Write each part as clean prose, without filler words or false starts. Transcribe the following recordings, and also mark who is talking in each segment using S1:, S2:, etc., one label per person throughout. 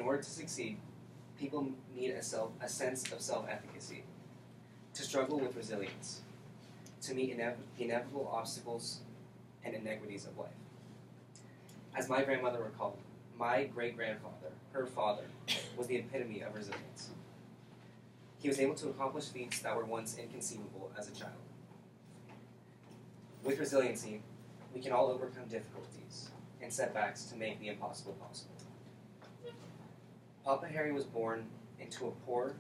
S1: order to succeed, people need a sense of self-efficacy, to struggle with resilience, to meet the inevitable obstacles and inequities of life. As my grandmother recalled, my great-grandfather, her father, was the epitome of resilience. He was able to accomplish feats that were once inconceivable as a child. With resiliency, we can all overcome difficulties and setbacks to make the impossible possible. Papa Harry was born into a poor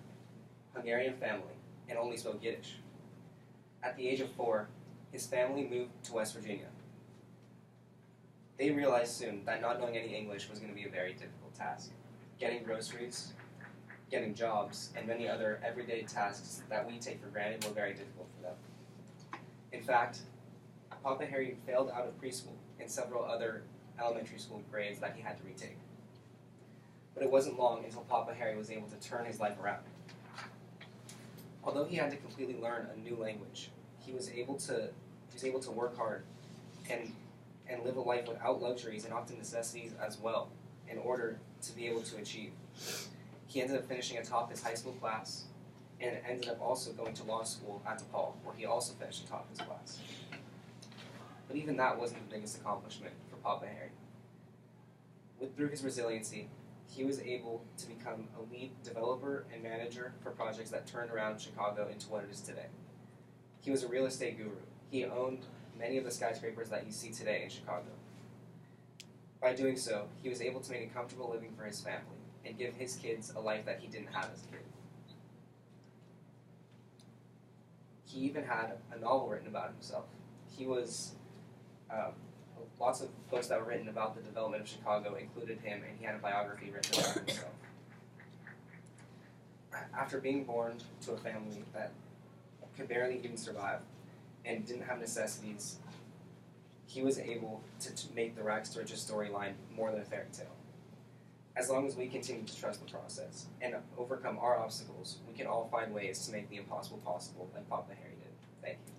S1: Hungarian family and only spoke Yiddish. At the age of 4, his family moved to West Virginia. They realized soon that not knowing any English was going to be a very difficult task. Getting groceries, getting jobs, and many other everyday tasks that we take for granted were very difficult for them. In fact, Papa Harry failed out of preschool and several other elementary school grades that he had to retake. But it wasn't long until Papa Harry was able to turn his life around. Although he had to completely learn a new language, he was able to work hard and live a life without luxuries and often necessities as well in order to be able to achieve. He ended up finishing atop his high school class and ended up also going to law school at DePaul, where he also finished atop his class. But even that wasn't the biggest accomplishment for Papa Harry. Through his resiliency, he was able to become a lead developer and manager for projects that turned around Chicago into what it is today. He was a real estate guru. He owned many of the skyscrapers that you see today in Chicago. By doing so, he was able to make a comfortable living for his family and give his kids a life that he didn't have as a kid. He even had a novel written about himself. Lots of books that were written about the development of Chicago included him, and he had a biography written about himself. After being born to a family that could barely even survive and didn't have necessities, he was able to make the rags to riches storyline more than a fairy tale. As long as we continue to trust the process and overcome our obstacles, we can all find ways to make the impossible possible like Papa Harry did. Thank you.